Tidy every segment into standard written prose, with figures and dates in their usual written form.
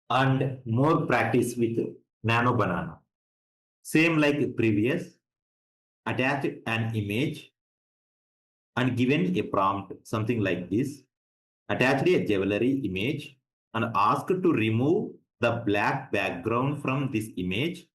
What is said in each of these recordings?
and more practice with Nano Banana. Same like previous, attach an image and given a prompt, something like this. Attach a jewelry image and ask to remove the black background from this image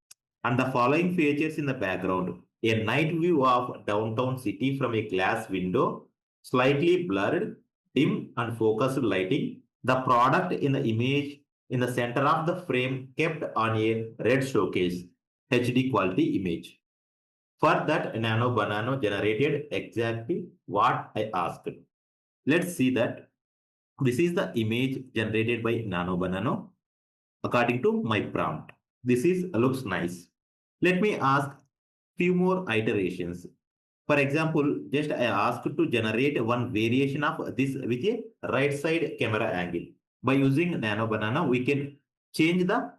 and the following features in the background. A night view of downtown city from a glass window, slightly blurred, dim and focused lighting. The product in the image in the center of the frame kept on a red showcase, HD quality image. For that, Nano Banano generated exactly what I asked. Let's see that this is the image generated by Nano Banano according to my prompt. This is looks nice. Let me ask few more iterations. For example, just I asked to generate one variation of this with a right side camera angle. By using Nano Banana, we can change the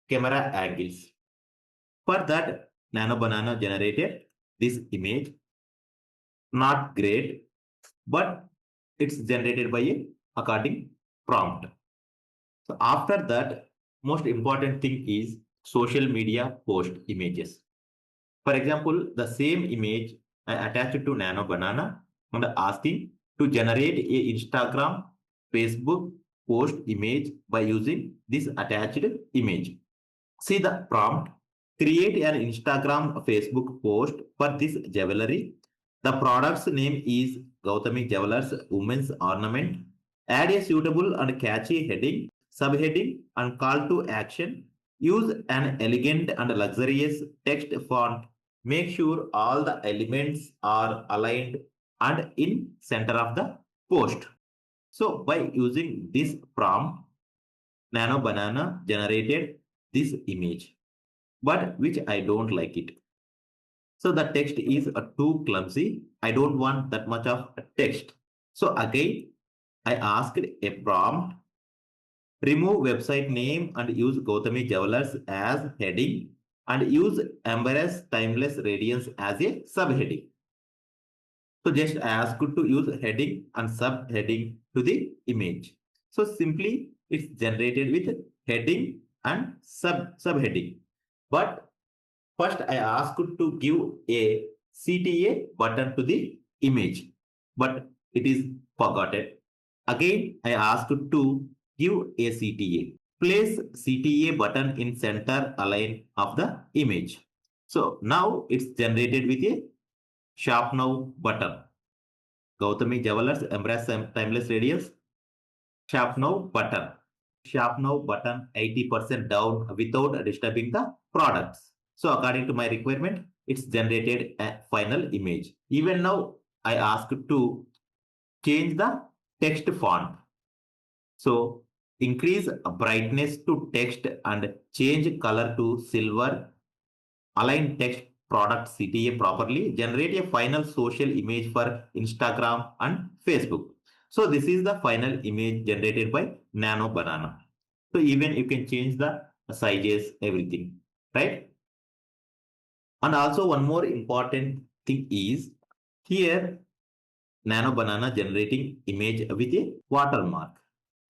camera angles. For that, Nano Banana generated this image. Not great, but it's generated by a according prompt. So after that, most important thing is social media post images. For example, the same image I attached to Nano Banana and asking to generate a Instagram, Facebook post image by using this attached image. See the prompt. Create an Instagram, Facebook post for this jewelry. The product's name is Gautami Jewelers Women's Ornament. Add a suitable and catchy heading, subheading, and call to action. Use an elegant and luxurious text font. Make sure all the elements are aligned and in center of the post. So by using this prompt, Nano Banana generated this image, but which I don't like it. So the text is too clumsy. I don't want that much of text. So again, I asked a prompt, remove website name and use Gautami Jewelers as heading and use Embarrass Timeless Radiance as a subheading. So just I asked to use heading and subheading to the image. So simply it's generated with heading and subheading. But first I asked to give a CTA button to the image, but it is forgotten. Again, I asked to give a CTA. Place CTA button in center align of the image. So now it's generated with a Shop Now button. Gautami Jewelers Embrace Timeless Radiance. Shop Now button. Shop Now button 80% down without disturbing the products. So according to my requirement, it's generated a final image. Even now, I asked to change the text font. So increase brightness to text and change color to silver. Align text product CTA properly. Generate a final social image for Instagram and Facebook. So this is the final image generated by Nano Banana. So even you can change the sizes, everything, right? And also one more important thing is here Nano Banana generating image with a watermark,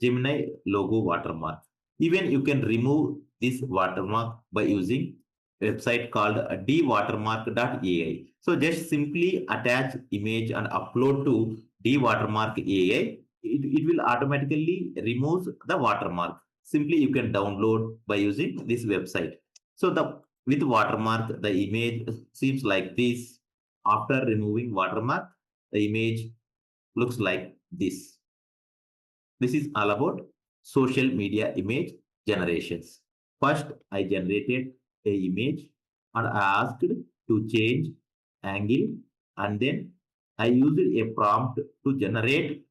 Gemini logo watermark. Even you can remove this watermark by using website called dwatermark.ai. So just simply attach image and upload to dwatermark AI. It will automatically remove the watermark. Simply you can download by using this website. So the with watermark, the image seems like this. After removing watermark, the image looks like this. This is all about social media image generations. First, I generated a image and I asked to change angle, and then I used a prompt to generate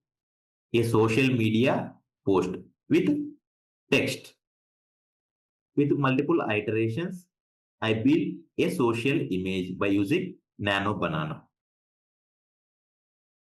a social media post with text. With multiple iterations, I built a social image by using Nano Banana.